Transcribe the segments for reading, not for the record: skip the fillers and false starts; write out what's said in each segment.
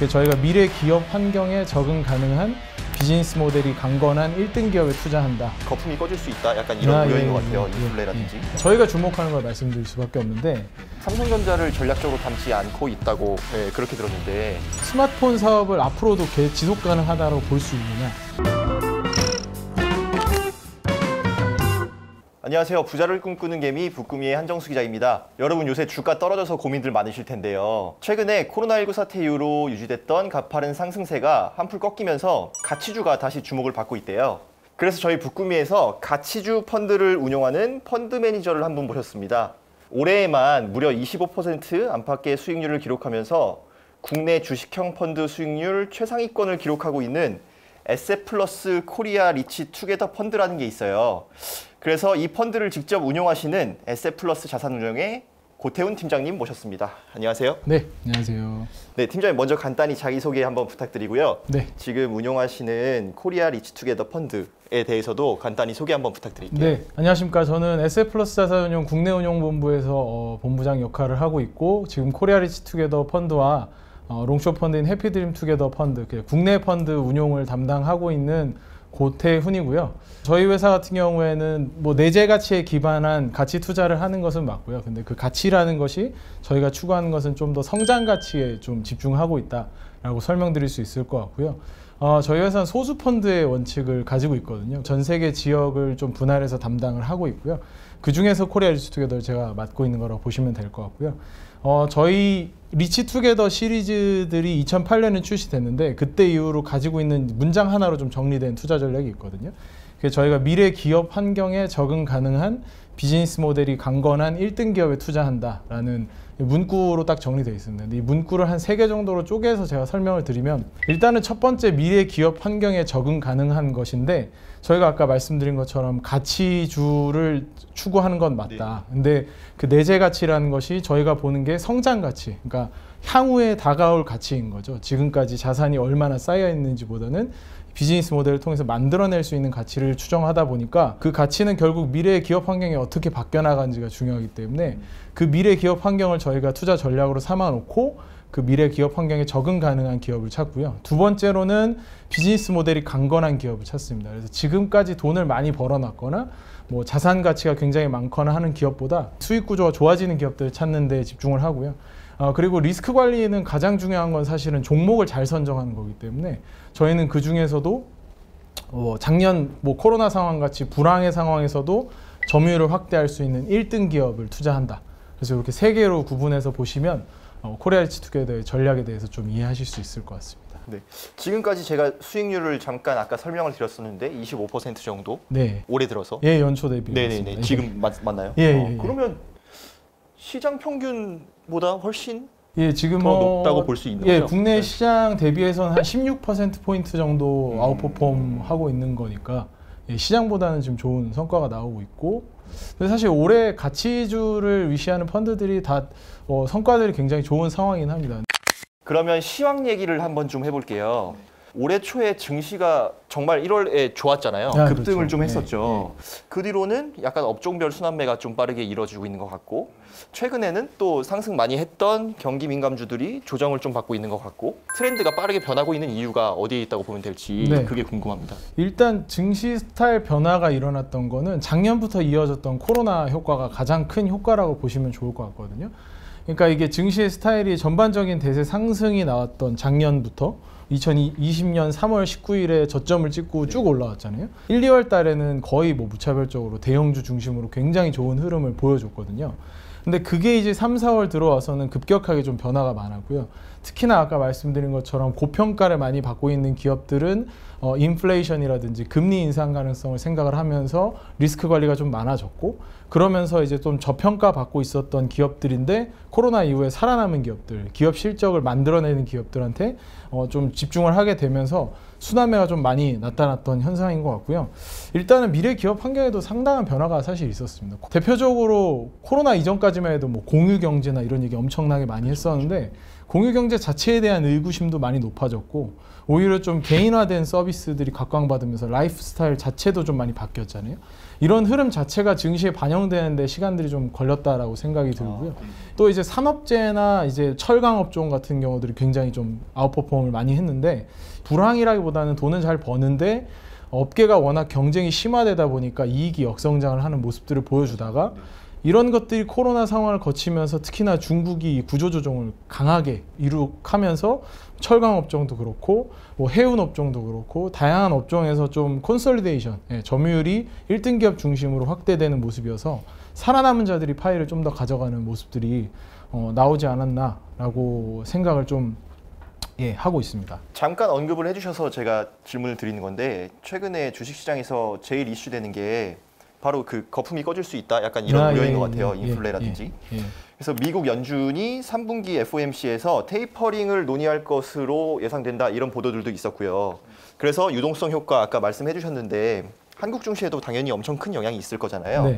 저희가 미래 기업 환경에 적응 가능한 비즈니스 모델이 강건한 1등 기업에 투자한다. 거품이 꺼질 수 있다. 약간 이런 우려인 것 같아요. 인플레라든지. 저희가 주목하는 걸 말씀드릴 수밖에 없는데 삼성전자를 전략적으로 담지 않고 있다고 그렇게 들었는데 스마트폰 사업을 앞으로도 지속 가능하다고 볼 수 있느냐. 안녕하세요. 부자를 꿈꾸는 개미 북구미의 한정수 기자입니다. 여러분 요새 주가 떨어져서 고민들 많으실 텐데요. 최근에 코로나19 사태 이후로 유지됐던 가파른 상승세가 한풀 꺾이면서 가치주가 다시 주목을 받고 있대요. 그래서 저희 북구미에서 가치주 펀드를 운용하는 펀드 매니저를 한 분 모셨습니다. 올해에만 무려 25% 안팎의 수익률을 기록하면서 국내 주식형 펀드 수익률 최상위권을 기록하고 있는 에셋플러스 코리아 리치 투게더 펀드라는 게 있어요. 그래서 이 펀드를 직접 운용하시는 에셋플러스 자산운용의 고태훈 팀장님 모셨습니다. 안녕하세요. 네, 안녕하세요. 네, 팀장님 먼저 간단히 자기소개 한번 부탁드리고요. 네. 지금 운용하시는 코리아 리치 투게더 펀드에 대해서도 간단히 소개 한번 부탁드릴게요. 네, 안녕하십니까. 저는 에셋플러스 자산운용 국내 운용본부에서 본부장 역할을 하고 있고 지금 코리아 리치 투게더 펀드와 롱숏 펀드인 해피드림 투게더 펀드, 국내 펀드 운용을 담당하고 있는 고태훈이고요. 저희 회사 같은 경우에는 내재 가치에 기반한 가치 투자를 하는 것은 맞고요. 근데 그 가치라는 것이 저희가 추구하는 것은 좀 더 성장 가치에 좀 집중하고 있다라고 설명드릴 수 있을 것 같고요. 저희 회사는 소수 펀드의 원칙을 가지고 있거든요. 전 세계 지역을 좀 분할해서 담당을 하고 있고요. 그 중에서 코리아 리치 투게더를 제가 맡고 있는 거라고 보시면 될 것 같고요. 저희 리치 투게더 시리즈들이 2008년에 출시됐는데 그때 이후로 가지고 있는 문장 하나로 좀 정리된 투자 전략이 있거든요. 그래서 저희가 미래 기업 환경에 적응 가능한 비즈니스 모델이 강건한 1등 기업에 투자한다라는 문구로 딱 정리되어 있습니다. 근데 이 문구를 한 3개 정도로 쪼개서 제가 설명을 드리면 일단은 첫 번째 미래 기업 환경에 적응 가능한 것인데 저희가 아까 말씀드린 것처럼 가치주를 추구하는 건 맞다. 근데 그 내재 가치라는 것이 저희가 보는 게 성장 가치, 그러니까 향후에 다가올 가치인 거죠. 지금까지 자산이 얼마나 쌓여 있는지보다는 비즈니스 모델을 통해서 만들어낼 수 있는 가치를 추정하다 보니까 그 가치는 결국 미래의 기업 환경이 어떻게 바뀌어 나가는지가 중요하기 때문에 그 미래 기업 환경을 저희가 투자 전략으로 삼아 놓고 그 미래 기업 환경에 적응 가능한 기업을 찾고요. 두 번째로는 비즈니스 모델이 강건한 기업을 찾습니다. 그래서 지금까지 돈을 많이 벌어놨거나 자산 가치가 굉장히 많거나 하는 기업보다 수익 구조가 좋아지는 기업들을 찾는 데 집중을 하고요. 그리고 리스크 관리에는 가장 중요한 건 사실은 종목을 잘 선정하는 거기 때문에 저희는 그 중에서도 작년 코로나 상황 같이 불황의 상황에서도 점유율을 확대할 수 있는 1등 기업을 투자한다. 그래서 이렇게 3개로 구분해서 보시면 코리아 리치 투게더의 전략에 대해서 좀 이해하실 수 있을 것 같습니다. 네, 지금까지 제가 수익률을 잠깐 아까 설명을 드렸었는데 25% 정도? 네. 올해 들어서? 예, 연초 대비. 네네네. 지금 맞나요? 예. 그러면 시장 평균보다 훨씬 지금 더 높다고 볼 수 있는 거죠? 국내 시장 대비해서는 한 16%포인트 정도 아웃퍼폼 하고 있는 거니까 시장보다는 지금 좋은 성과가 나오고 있고 근데 사실 올해 가치주를 위시하는 펀드들이 다 성과들이 굉장히 좋은 상황이긴 합니다. 그러면 시황 얘기를 한번 좀 해볼게요. 올해 초에 증시가 정말 1월에 좋았잖아요. 급등을 그렇죠. 좀 했었죠. 그 뒤로는 약간 업종별 순환매가 좀 빠르게 이루어지고 있는 것 같고 최근에는 또 상승 많이 했던 경기 민감주들이 조정을 좀 받고 있는 것 같고 트렌드가 빠르게 변하고 있는 이유가 어디에 있다고 보면 될지 그게 궁금합니다. 일단 증시 스타일 변화가 일어났던 거는 작년부터 이어졌던 코로나 효과가 가장 큰 효과라고 보시면 좋을 것 같거든요. 그러니까 이게 증시의 스타일이 전반적인 대세 상승이 나왔던 작년부터 2020년 3월 19일에 저점을 찍고 쭉 올라왔잖아요. 1, 2월 달에는 거의 무차별적으로 대형주 중심으로 굉장히 좋은 흐름을 보여줬거든요. 근데 그게 이제 3, 4월 들어와서는 급격하게 좀 변화가 많았고요. 특히나 아까 말씀드린 것처럼 고평가를 많이 받고 있는 기업들은 인플레이션이라든지 금리 인상 가능성을 생각을 하면서 리스크 관리가 좀 많아졌고 그러면서 이제 좀 저평가 받고 있었던 기업들인데 코로나 이후에 살아남은 기업들, 기업 실적을 만들어내는 기업들한테 좀 집중을 하게 되면서 순환매가 좀 많이 나타났던 현상인 것 같고요. 일단은 미래 기업 환경에도 상당한 변화가 사실 있었습니다. 대표적으로 코로나 이전까지만 해도 공유 경제나 이런 얘기 엄청나게 많이 했었는데 공유경제 자체에 대한 의구심도 많이 높아졌고 오히려 좀 개인화된 서비스들이 각광받으면서 라이프 스타일 자체도 좀 많이 바뀌었잖아요. 이런 흐름 자체가 증시에 반영되는데 시간들이 좀 걸렸다라고 생각이 들고요. 또 이제 산업재나 이제 철강 업종 같은 경우들이 굉장히 좀 아웃퍼폼을 많이 했는데 불황이라기보다는 돈은 잘 버는데 업계가 워낙 경쟁이 심화되다 보니까 이익이 역성장을 하는 모습들을 보여주다가 이런 것들이 코로나 상황을 거치면서 특히나 중국이 구조조정을 강하게 이룩하면서 철강 업종도 그렇고 뭐 해운 업종도 그렇고 다양한 업종에서 좀 콘솔리데이션, 점유율이 1등 기업 중심으로 확대되는 모습이어서 살아남은 자들이 파이를 좀 더 가져가는 모습들이 나오지 않았나라고 생각을 좀 하고 있습니다. 잠깐 언급을 해주셔서 제가 질문을 드리는 건데 최근에 주식시장에서 제일 이슈되는 게 바로 그 거품이 꺼질 수 있다 약간 이런 우려인 것 같아요. 인플레라든지. 그래서 미국 연준이 3분기 FOMC에서 테이퍼링을 논의할 것으로 예상된다 이런 보도들도 있었고요. 그래서 유동성 효과 아까 말씀해 주셨는데 한국 증시에도 당연히 엄청 큰 영향이 있을 거잖아요.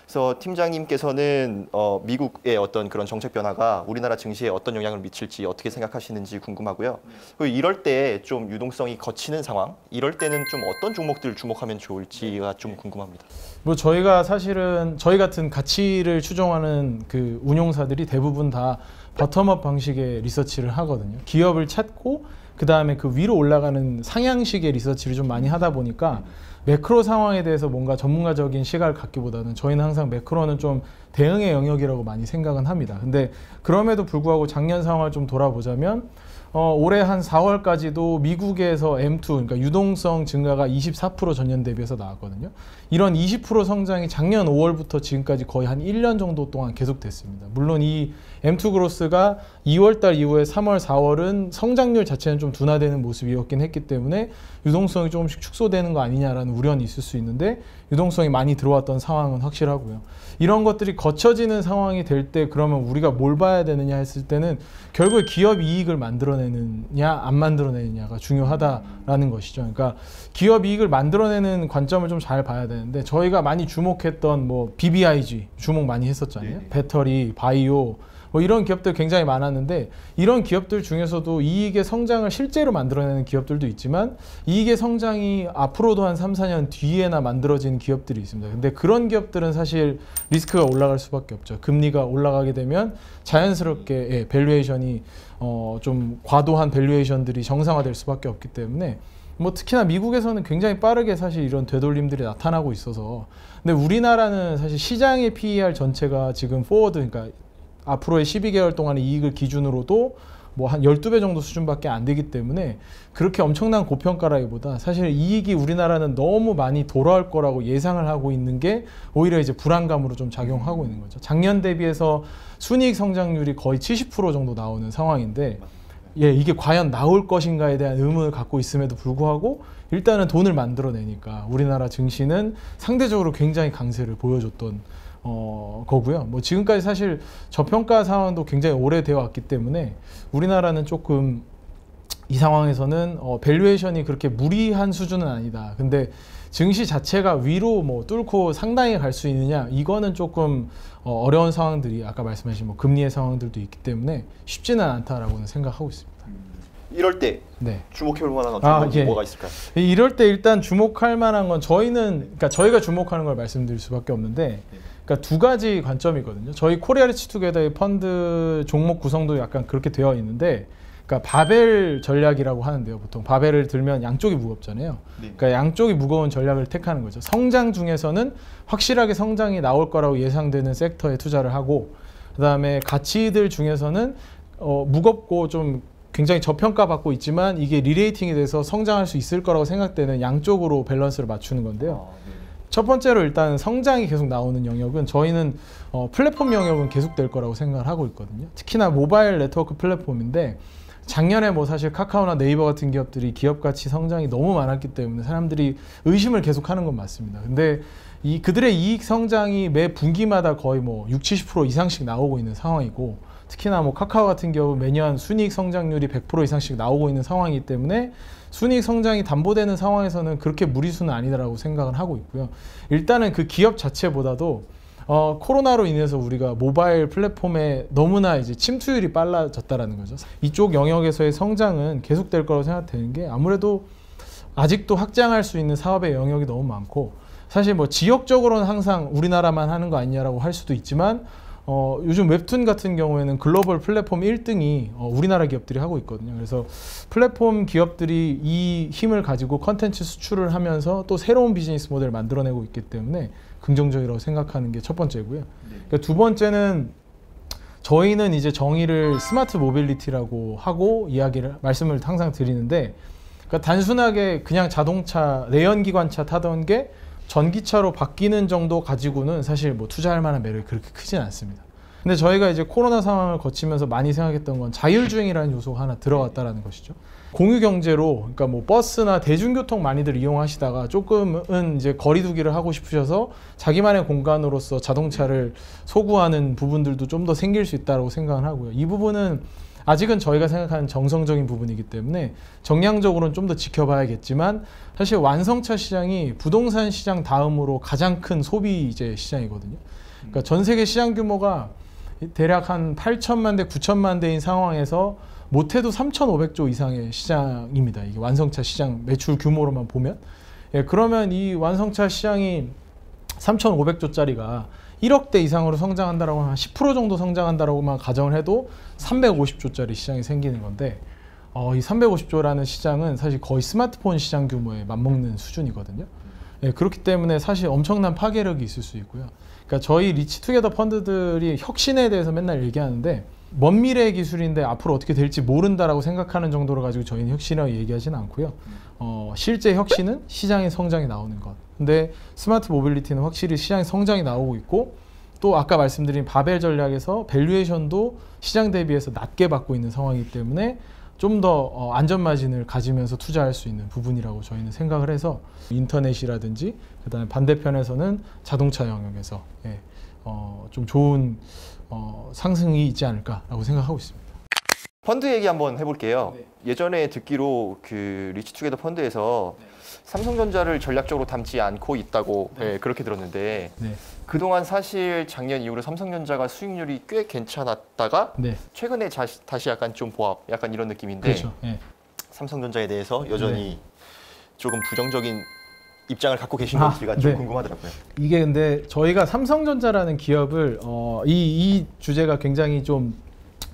그래서 팀장님께서는 미국의 어떤 그런 정책 변화가 우리나라 증시에 어떤 영향을 미칠지 어떻게 생각하시는지 궁금하고요. 그리고 이럴 때 좀 유동성이 거치는 상황, 이럴 때는 좀 어떤 종목들을 주목하면 좋을지가 좀 궁금합니다. 뭐 저희가 사실은 저희 같은 가치를 추종하는 그 운용사들이 대부분 다 버텀업 방식의 리서치를 하거든요. 기업을 찾고 그 다음에 그 위로 올라가는 상향식의 리서치를 좀 많이 하다 보니까 매크로 상황에 대해서 뭔가 전문가적인 시각을 갖기보다는 저희는 항상 매크로는 좀 대응의 영역이라고 많이 생각은 합니다. 근데 그럼에도 불구하고 작년 상황을 좀 돌아보자면 올해 한 4월까지도 미국에서 M2, 그러니까 유동성 증가가 24% 전년 대비해서 나왔거든요. 이런 20% 성장이 작년 5월부터 지금까지 거의 한 1년 정도 동안 계속됐습니다. 물론 이 M2 그로스가 2월달 이후에 3월, 4월은 성장률 자체는 좀 둔화되는 모습이었긴 했기 때문에 유동성이 조금씩 축소되는 거 아니냐라는 우려는 있을 수 있는데 유동성이 많이 들어왔던 상황은 확실하고요. 이런 것들이 거쳐지는 상황이 될 때 그러면 우리가 뭘 봐야 되느냐 했을 때는 결국에 기업 이익을 만들어내느냐 안 만들어내느냐가 중요하다라는 것이죠. 그러니까 기업 이익을 만들어내는 관점을 좀 잘 봐야 되는데 저희가 많이 주목했던 뭐 BBIG 주목 많이 했었잖아요. 배터리, 바이오 뭐 이런 기업들 굉장히 많았는데 이런 기업들 중에서도 이익의 성장을 실제로 만들어내는 기업들도 있지만 이익의 성장이 앞으로도 한 3, 4년 뒤에나 만들어지는 기업들이 있습니다. 근데 그런 기업들은 사실 리스크가 올라갈 수밖에 없죠. 금리가 올라가게 되면 자연스럽게 밸류에이션이 좀 과도한 밸류에이션들이 정상화될 수밖에 없기 때문에 뭐 특히나 미국에서는 굉장히 빠르게 사실 이런 되돌림들이 나타나고 있어서 근데 우리나라는 사실 시장의 PER 전체가 지금 포워드 그러니까 앞으로의 12개월 동안의 이익을 기준으로도 뭐 한 12배 정도 수준밖에 안 되기 때문에 그렇게 엄청난 고평가라기보다 사실 이익이 우리나라는 너무 많이 돌아올 거라고 예상을 하고 있는 게 오히려 이제 불안감으로 좀 작용하고 있는 거죠. 작년 대비해서 순이익 성장률이 거의 70% 정도 나오는 상황인데 이게 과연 나올 것인가에 대한 의문을 갖고 있음에도 불구하고 일단은 돈을 만들어내니까 우리나라 증시는 상대적으로 굉장히 강세를 보여줬던 거고요. 뭐 지금까지 사실 저평가 상황도 굉장히 오래되어 왔기 때문에 우리나라는 조금 이 상황에서는 밸류에이션이 그렇게 무리한 수준은 아니다. 근데 증시 자체가 위로 뭐 뚫고 상당히 갈 수 있느냐 이거는 조금 어려운 상황들이 아까 말씀하신 뭐 금리의 상황들도 있기 때문에 쉽지는 않다라고는 생각하고 있습니다. 이럴 때 주목해볼 만한 어떤 뭐가 있을까요? 이럴 때 일단 주목할 만한 건 그러니까 저희가 주목하는 걸 말씀드릴 수밖에 없는데 그러니까 두 가지 관점이거든요. 저희 코리아 리치 투게더의 펀드 종목 구성도 약간 그렇게 되어 있는데 그러니까 바벨 전략이라고 하는데요. 보통 바벨을 들면 양쪽이 무겁잖아요. 그러니까 양쪽이 무거운 전략을 택하는 거죠. 성장 중에서는 확실하게 성장이 나올 거라고 예상되는 섹터에 투자를 하고 그다음에 가치들 중에서는 무겁고 좀 굉장히 저평가받고 있지만 이게 리레이팅이 돼서 성장할 수 있을 거라고 생각되는 양쪽으로 밸런스를 맞추는 건데요. 첫 번째로 일단 성장이 계속 나오는 영역은 저희는 플랫폼 영역은 계속 될 거라고 생각을 하고 있거든요. 특히나 모바일 네트워크 플랫폼인데 작년에 뭐 사실 카카오나 네이버 같은 기업들이 기업 가치 성장이 너무 많았기 때문에 사람들이 의심을 계속 하는 건 맞습니다. 근데 그들의 이익 성장이 매 분기마다 거의 뭐 60, 70% 이상씩 나오고 있는 상황이고 특히나 뭐 카카오 같은 경우 매년 순이익 성장률이 100% 이상씩 나오고 있는 상황이기 때문에 순이익 성장이 담보되는 상황에서는 그렇게 무리수는 아니다라고 생각을 하고 있고요. 일단은 그 기업 자체보다도 코로나로 인해서 우리가 모바일 플랫폼에 너무나 이제 침투율이 빨라졌다라는 거죠. 이쪽 영역에서의 성장은 계속될 거라고 생각되는 게 아무래도 아직도 확장할 수 있는 사업의 영역이 너무 많고 사실 뭐 지역적으로는 항상 우리나라만 하는 거 아니냐라고 할 수도 있지만 요즘 웹툰 같은 경우에는 글로벌 플랫폼 1등이 우리나라 기업들이 하고 있거든요. 그래서 플랫폼 기업들이 이 힘을 가지고 컨텐츠 수출을 하면서 또 새로운 비즈니스 모델을 만들어내고 있기 때문에 긍정적이라고 생각하는 게 첫 번째고요. 그러니까 두 번째는 저희는 이제 정의를 스마트 모빌리티라고 하고 말씀을 항상 드리는데 그러니까 단순하게 그냥 자동차, 내연기관차 타던 게 전기차로 바뀌는 정도 가지고는 사실 뭐 투자할 만한 매력이 그렇게 크진 않습니다. 근데 저희가 이제 코로나 상황을 거치면서 많이 생각했던 건 자율주행이라는 요소가 하나 들어갔다라는 것이죠. 공유 경제로, 그러니까 뭐 버스나 대중교통 많이들 이용하시다가 조금은 이제 거리두기를 하고 싶으셔서 자기만의 공간으로서 자동차를 소구하는 부분들도 좀 더 생길 수 있다고 생각을 하고요. 이 부분은 아직은 저희가 생각하는 정성적인 부분이기 때문에 정량적으로는 좀 더 지켜봐야겠지만 사실 완성차 시장이 부동산 시장 다음으로 가장 큰 소비 이제 시장이거든요. 그러니까 전 세계 시장 규모가 대략 한 8천만 대, 9천만 대인 상황에서 못해도 3,500조 이상의 시장입니다. 이게 완성차 시장 매출 규모로만 보면. 그러면 이 완성차 시장이 3,500조짜리가 1억대 이상으로 성장한다라고 하면 10% 정도 성장한다라고만 가정을 해도 350조짜리 시장이 생기는 건데 이 350조라는 시장은 사실 거의 스마트폰 시장 규모에 맞먹는 수준이거든요. 그렇기 때문에 사실 엄청난 파괴력이 있을 수 있고요. 그러니까 저희 리치투게더 펀드들이 혁신에 대해서 맨날 얘기하는데 먼 미래의 기술인데 앞으로 어떻게 될지 모른다라고 생각하는 정도로 가지고 저희는 혁신이라고 얘기하지는 않고요. 실제 혁신은 시장의 성장이 나오는 것. 근데 스마트 모빌리티는 확실히 시장의 성장이 나오고 있고 또 아까 말씀드린 바벨 전략에서 밸류에이션도 시장 대비해서 낮게 받고 있는 상황이기 때문에 좀 더 안전 마진을 가지면서 투자할 수 있는 부분이라고 저희는 생각을 해서 인터넷이라든지 그다음에 반대편에서는 자동차 영역에서 좀 좋은 상승이 있지 않을까라고 생각하고 있습니다. 펀드 얘기 한번 해볼게요. 네. 예전에 듣기로 그 리치투게더 펀드에서 삼성전자를 전략적으로 담지 않고 있다고 그렇게 들었는데 그동안 사실 작년 이후로 삼성전자가 수익률이 꽤 괜찮았다가 최근에 다시 약간 좀 보합, 약간 이런 느낌인데 그렇죠. 삼성전자에 대해서 여전히 조금 부정적인 입장을 갖고 계신 건지가 좀 궁금하더라고요. 이게 근데 저희가 삼성전자라는 기업을 이 주제가 굉장히 좀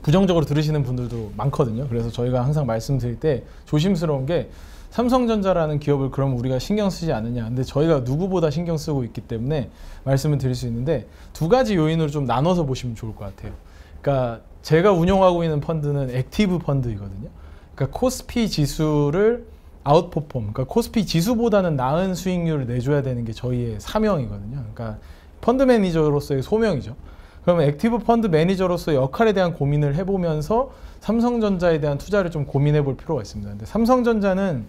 부정적으로 들으시는 분들도 많거든요. 그래서 저희가 항상 말씀드릴 때 조심스러운 게 삼성전자라는 기업을 그럼 우리가 신경 쓰지 않느냐. 근데 저희가 누구보다 신경 쓰고 있기 때문에 말씀을 드릴 수 있는데 두 가지 요인으로 좀 나눠서 보시면 좋을 것 같아요. 그러니까 제가 운용하고 있는 펀드는 액티브 펀드이거든요. 그러니까 코스피 지수를 아웃퍼폼, 그러니까 코스피 지수보다는 나은 수익률을 내줘야 되는 게 저희의 사명이거든요. 그러니까 펀드 매니저로서의 소명이죠. 그러면 액티브 펀드 매니저로서의 역할에 대한 고민을 해보면서 삼성전자에 대한 투자를 좀 고민해 볼 필요가 있습니다. 근데 삼성전자는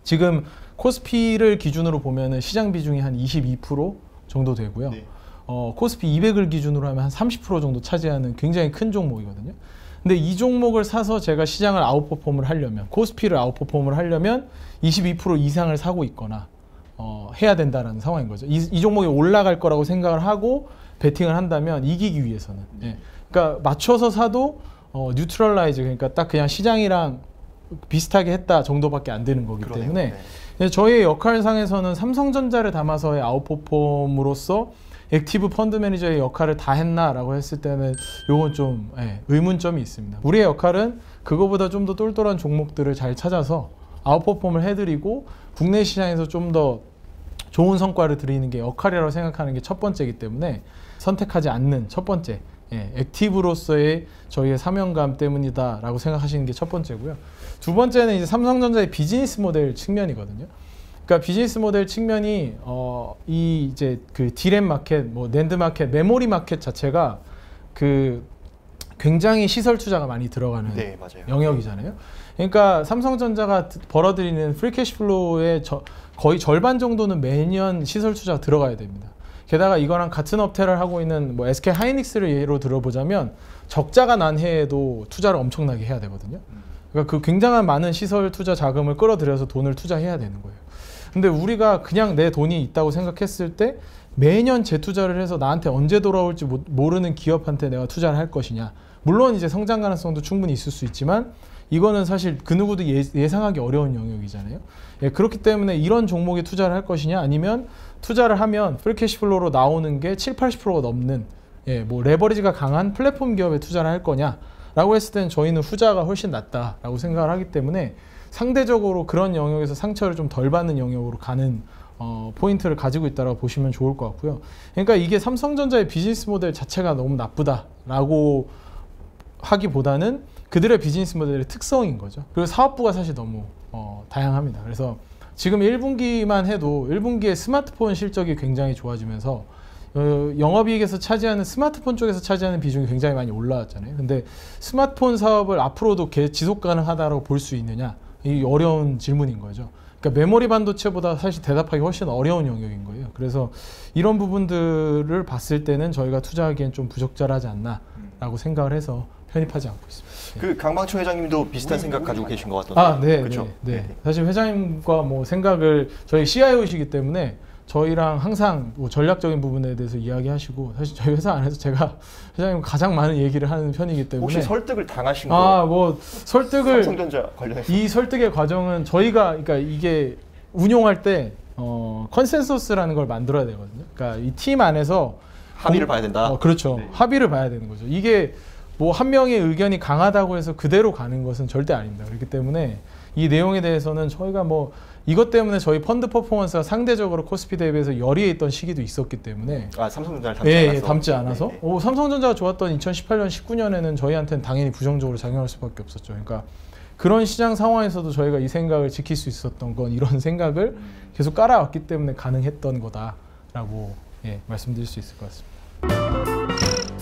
지금 코스피를 기준으로 보면은 시장 비중이 한 22% 정도 되고요. 코스피 200을 기준으로 하면 한 30% 정도 차지하는 굉장히 큰 종목이거든요. 근데 이 종목을 사서 제가 시장을 아웃퍼폼을 하려면, 코스피를 아웃퍼폼을 하려면 22% 이상을 사고 있거나 해야 된다는 상황인 거죠. 이 종목이 올라갈 거라고 생각을 하고 베팅을 한다면 이기기 위해서는. 그러니까 맞춰서 사도 뉴트럴라이즈, 그러니까 딱 그냥 시장이랑 비슷하게 했다 정도밖에 안 되는 거기 때문에 저희의 역할상에서는 삼성전자를 담아서의 아웃퍼폼으로서 액티브 펀드 매니저의 역할을 다 했나라고 했을 때는 요건 좀 의문점이 있습니다. 우리의 역할은 그거보다 좀 더 똘똘한 종목들을 잘 찾아서 아웃퍼폼을 해드리고 국내 시장에서 좀 더 좋은 성과를 드리는 게 역할이라고 생각하는 게 첫 번째이기 때문에 선택하지 않는 첫 번째 액티브로서의 저희의 사명감 때문이다라고 생각하시는 게 첫 번째고요. 두 번째는 이제 삼성전자의 비즈니스 모델 측면이거든요. 그러니까 비즈니스 모델 측면이 이 이제 그 디램 마켓, 뭐 낸드 마켓, 메모리 마켓 자체가 그 굉장히 시설 투자가 많이 들어가는 영역이잖아요. 그러니까 삼성전자가 벌어들이는 프리 캐시플로우의 거의 절반 정도는 매년 시설 투자가 들어가야 됩니다. 게다가 이거랑 같은 업태를 하고 있는 뭐 SK 하이닉스를 예로 들어보자면 적자가 난 해에도 투자를 엄청나게 해야 되거든요. 그러니까 그 굉장한 많은 시설 투자 자금을 끌어들여서 돈을 투자해야 되는 거예요. 근데 우리가 그냥 내 돈이 있다고 생각했을 때 매년 재투자를 해서 나한테 언제 돌아올지 모르는 기업한테 내가 투자를 할 것이냐. 물론 이제 성장 가능성도 충분히 있을 수 있지만 이거는 사실 그 누구도 예상하기 어려운 영역이잖아요. 예, 그렇기 때문에 이런 종목에 투자를 할 것이냐 아니면 투자를 하면 프리캐시플로우로 나오는 게 7, 80%가 넘는 뭐 레버리지가 강한 플랫폼 기업에 투자를 할 거냐라고 했을 때는 저희는 후자가 훨씬 낫다라고 생각을 하기 때문에 상대적으로 그런 영역에서 상처를 좀 덜 받는 영역으로 가는 포인트를 가지고 있다고 보시면 좋을 것 같고요. 그러니까 이게 삼성전자의 비즈니스 모델 자체가 너무 나쁘다라고 하기보다는 그들의 비즈니스 모델의 특성인 거죠. 그리고 사업부가 사실 너무 다양합니다. 그래서 지금 1분기만 해도 1분기에 스마트폰 실적이 굉장히 좋아지면서 영업이익에서 차지하는 스마트폰 쪽에서 차지하는 비중이 굉장히 많이 올라왔잖아요. 근데 스마트폰 사업을 앞으로도 지속 가능하다고 볼 수 있느냐? 이 어려운 질문인 거죠. 그러니까 메모리 반도체보다 사실 대답하기 훨씬 어려운 영역인 거예요. 그래서 이런 부분들을 봤을 때는 저희가 투자하기엔 좀 부적절하지 않나라고 생각을 해서 편입하지 않고 있습니다. 그 강방초 회장님도 비슷한 생각 가지고 계신 것 같던데. 네, 그렇죠? 네. 사실 회장님과 뭐 생각을 저희 CIO이시기 때문에 저희랑 항상 뭐 전략적인 부분에 대해서 이야기하시고 사실 저희 회사 안에서 제가 회장님 가장 많은 얘기를 하는 편이기 때문에 혹시 설득을 당하신 거? 뭐 설득을 삼성전자 관련해서 이 설득의 과정은 저희가 그러니까 이게 운용할 때 컨센서스라는 걸 만들어야 되거든요. 그러니까 이 팀 안에서 합의를 봐야 된다. 그렇죠. 네. 합의를 봐야 되는 거죠. 이게 뭐 한 명의 의견이 강하다고 해서 그대로 가는 것은 절대 아닙니다. 그렇기 때문에 이 내용에 대해서는 저희가 뭐 이것 때문에 저희 펀드 퍼포먼스가 상대적으로 코스피 대비해서 열의에 있던 시기도 있었기 때문에 삼성전자를 담지 않아서. 담지 않아서 네. 삼성전자가 좋았던 2018년, 19년에는 저희한테는 당연히 부정적으로 작용할 수밖에 없었죠. 그러니까 그런 시장 상황에서도 저희가 이 생각을 지킬 수 있었던 건 이런 생각을 계속 깔아왔기 때문에 가능했던 거다라고 말씀드릴 수 있을 것 같습니다.